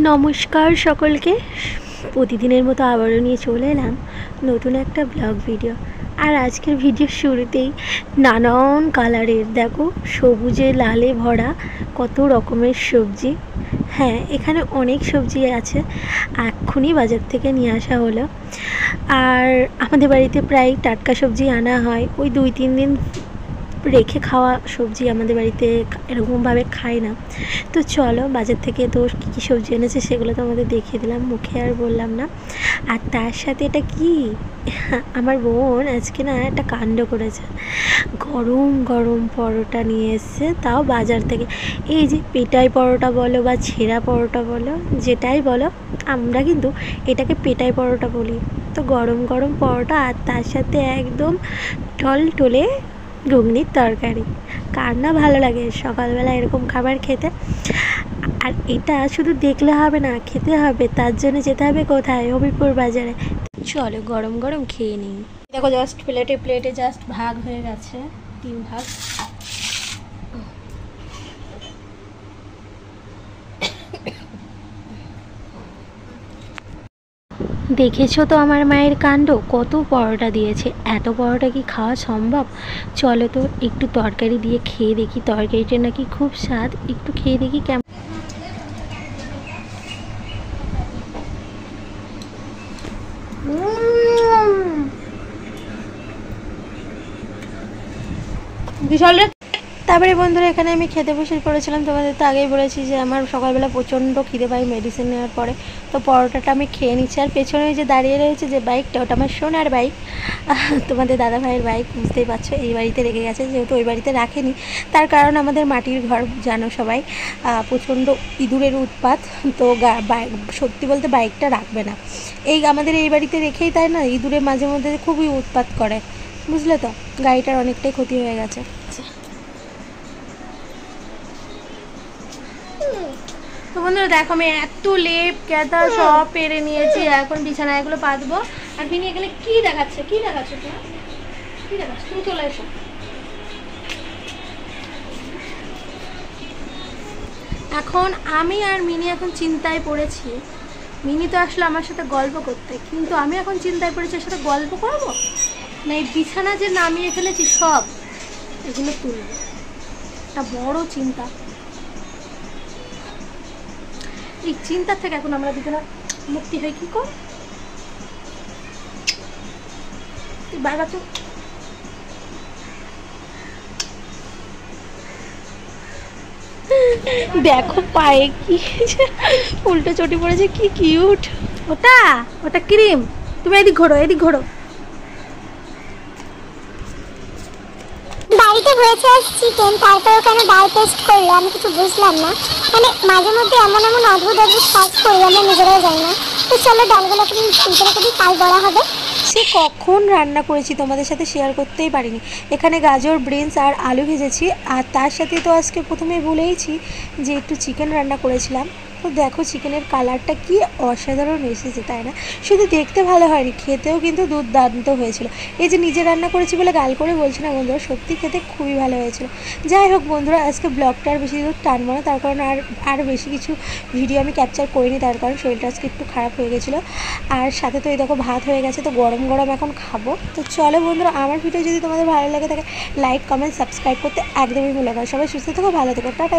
নমস্কার সকলকে। প্রতিদিনের মতো আবারও নিয়ে চলে এলাম নতুন একটা ব্লগ ভিডিও। আর আজকের ভিডিওর শুরুতেই নানান কালারের, দেখো সবুজে লালে ভরা কত রকমের সবজি। হ্যাঁ, এখানে অনেক সবজি আছে, এক্ষুনি বাজার থেকে নিয়ে আসা হলো। আর আমাদের বাড়িতে প্রায় টাটকা সবজি আনা হয়, ওই 2-3 দিন রেখে খাওয়া সবজি আমাদের বাড়িতে এরকমভাবে খায় না। তো চলো, বাজার থেকে তো কী কী সবজি এনেছে সেগুলো তো আমাদের দেখিয়ে দিলাম, মুখে আর বললাম না। আর তার সাথে এটা কি, আমার বোন আজকে না একটা কাণ্ড করেছে, গরম গরম পরোটা নিয়ে এসছে, তাও বাজার থেকে। এই যে পেটাই পরোটা বলো বা ছেঁড়া পরোটা বলো, যেটাই বলো, আমরা কিন্তু এটাকে পেটাই পরোটা বলি। তো গরম গরম পরোটা আর তার সাথে একদম টলটলে ঘুগনির তরকারি। কার না ভালো লাগে সকালবেলা এরকম খাবার খেতে। আর এটা শুধু দেখলে হবে না, খেতে হবে। তার জন্য যেতে হবে কোথায়? হবিপুর বাজারে। চলো গরম গরম খেয়ে নিই। দেখো জাস্ট প্লেটে জাস্ট ভাগ হয়ে গেছে, 3 ভাগ। দেখেছো তো আমার মায়ের কাণ্ড, কত পরোটা দিয়েছে। এত পরোটা কি খাওয়া সম্ভব? চলো তো একটু তরকারি দিয়ে খেয়ে দেখি, তরকারিটা নাকি খুব স্বাদ। একটু খেয়ে দেখি কেমন। বিশাল। তারপরে বন্ধুরা, এখানে আমি খেতে বসে পড়েছিলাম। তোমাদের তো আগেই বলেছি যে আমার সকালবেলা প্রচণ্ড খিদে পাই মেডিসিন নেওয়ার পরে। তো পরোটাটা আমি খেয়ে নিচ্ছি। আর পেছনে যে দাঁড়িয়ে রয়েছে যে বাইকটা, ওটা আমার সোনার বাইক, তোমাদের দাদা ভাইয়ের বাইক। বুঝতেই পারছো, এই বাড়িতে রেখে গেছে, যেহেতু ওই বাড়িতে রাখেনি। তার কারণ আমাদের মাটির ঘর, জানো সবাই, প্রচণ্ড ইঁদুরের উৎপাত। তো সত্যি বলতে বাইকটা রাখবে না, এই আমাদের এই বাড়িতে রেখেই, তাই না, ইঁদুরে মাঝে মধ্যে খুবই উৎপাত করে, বুঝলে তো। গাড়িটার অনেকটাই ক্ষতি হয়ে গেছে। তো বন্ধুরা দেখো, আমি এত লেপ কেদা সব পেরে নিয়েছি, এখন বিছানায় এগুলো পাতবো। আর বিনি এখানে কি দেখাচ্ছে তোমার, কি দেখাচ্ছে? তুমি চলে এসো। এখন আমি আর মিনি এখন চিন্তায় পড়েছি। মিনি তো আসলে আমার সাথে গল্প করতে, কিন্তু আমি এখন চিন্তায় পড়েছি ওর সাথে গল্প করবো না এই বিছানা যে নামিয়ে ফেলেছি সব এগুলো তুলবো। একটা বড় চিন্তা। এই চিন্তার থেকে এখন আমরা দুজনে মুক্তি হই কি কর। তুই বারবার তো দেখো পায়ে কি উল্টো চটি পড়েছে, কি কিউট। ওটা ক্রিম। তুমি এদিক ঘোরো। বাড়িতে হয়েছে আজ চিকেন, তারপরেও কেন ডাল পেস্ট করলো আমি কিছু বুঝলাম না। মানে মাঝে মধ্যে এমন অদ্ভুত কাজ করি আমরা নিজেরাও জানি না। তো চলো ডালগুলো ফ্রিজে রেখে দিই, কাল বড়া হবে। সে কখন রান্না করেছি তোমাদের সাথে শেয়ার করতেই পারিনি। এখানে গাজর, বিনস আর আলু ভেজেছি। আর তার সাথে তো আজকে প্রথমে বলেইছি যে একটু চিকেন রান্না করেছিলাম। তো দেখো চিকেনের কালারটা কি অসাধারণ এসেছে, তাই না? শুধু দেখতে ভালো হয়নি, খেতেও কিন্তু দুর্দান্ত হয়েছিল। এই যে নিজে রান্না করেছি বলে গাল করে বলছি না বন্ধুরা, সত্যি খেতে খুবই ভালো হয়েছিল। যাই হোক বন্ধুরা, আজকে ব্লগটা আর বেশি দূর টানবো না, তার কারণ আর বেশি কিছু ভিডিও আমি ক্যাপচার করিনি, তার কারণ শরীরটা আজকে একটু খারাপ হয়ে গেছিলো। আর সাথে তো এই দেখো ভাত হয়ে গেছে, তো গরম গরম এখন খাবো। তো চলো বন্ধুরা, আমার ভিডিও যদি তোমাদের ভালো লাগে থাকে লাইক, কমেন্ট, সাবস্ক্রাইব করতে একদমই ভুলো না। সবাই সুস্থ থেকো, ভালো থেকো, টাটা।